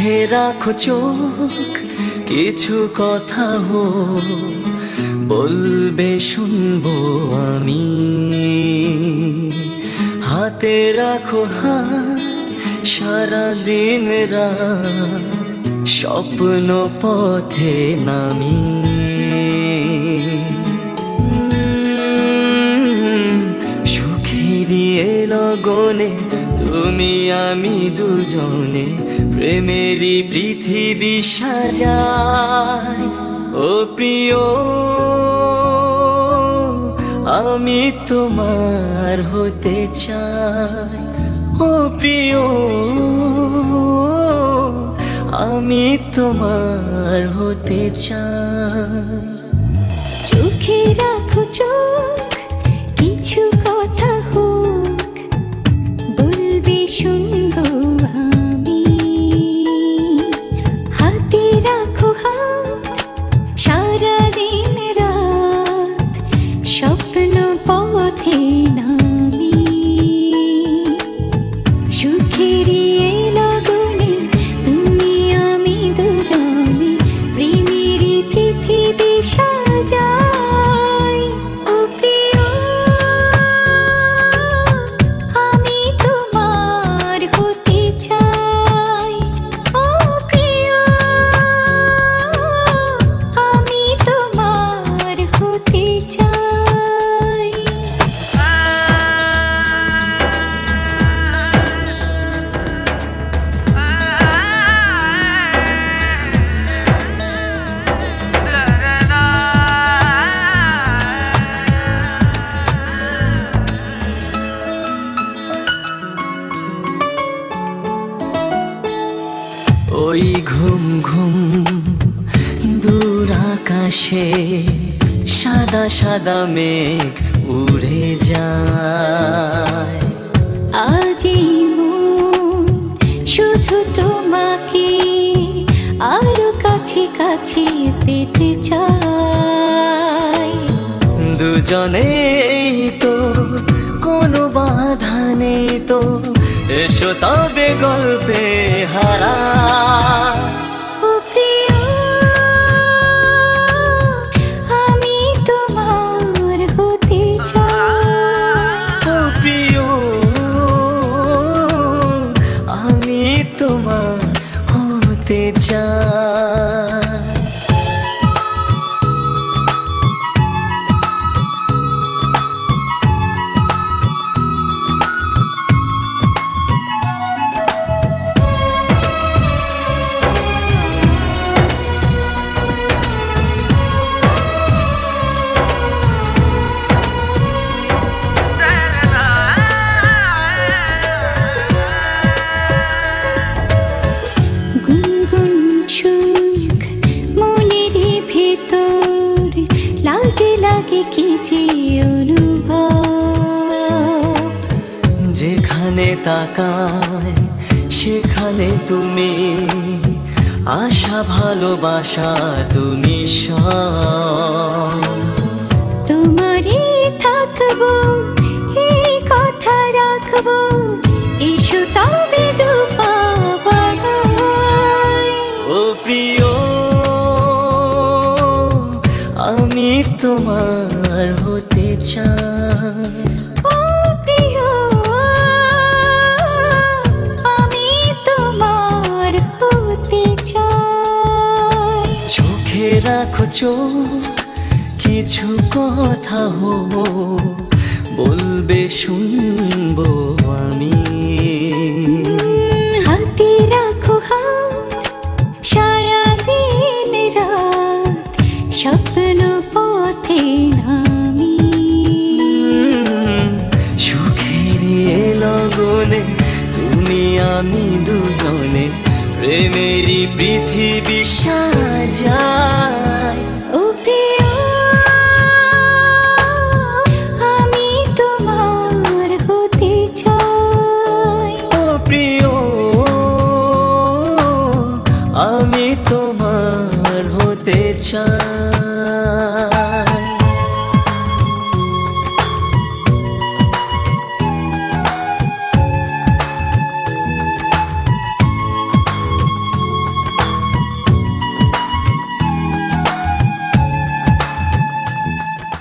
চোখে রাখো চোখ, কিছু কথা বলবে শুনবো আমি। হাতে রাখো হাত, সারাদিন রাত স্বপ্ন পথে নামি। সুখেরই লগনে তুমি আমি দুজনে প্রেমেরই পৃথিবী সাজাই। ও প্রিয়, আমি তোমার হতে চাই। ও প্রিয়, আমি তোমার হতে চাই। চোখে রাখো চোখ, কিছু কথা হোক, বলবে শুনবো আমি। হাতে রাখো হাত, সারাদিন রাত স্বপ্ন পথে নামি। সুখেরই লগনে তুমি আমি দুজনে প্রেমেরই পৃথিবী সাজাই। ও প্রিয়, আমি তোমার হতে চাই। ও প্রিয়, আমি তোমার হতে চাই। ওই ঘুম ঘুম দূর আকাশে সাদা সাদা মেঘ উড়ে যায়। আজ এই মন শুধু তোমাকে আরো কাছে কাছে পেতে চাই। দুজনেই তো কোনো বাধা নেই তো, এসো তবে গল্পে হারা। ও প্রিয়, আমি তোমার হতে চাই। ও প্রিয়, আমি তোমার হতে চাই। গুনগুন সুখ মনের ভেতর লাগে লাগে কি যে অনুভব। যেখানে তাকায় সেখানে তুমি, আশা ভালোবাসা তুমি সব। তোমারই থাকবো, এই কথা রাখবো, এসো তবে দুপা বাড়াই। ও প্রিয়, আমি তোমার হতে চাই। ও প্রিয়, আমি তোমার হতে চাই। চোখে রাখো চোখ, কিছু কথা বলবে শুনবো আমি। হাতে রাখো হাত, সারাদিন রাত স্বপ্ন পথে নামি। সুখেরই লগনে তুমি আমি দুজনে প্রেমেরই পৃথিবী সাজাই। ও প্রিয়, আমি তোমার হতে চাই। ও প্রিয়, আমি তোমার হতে চাই।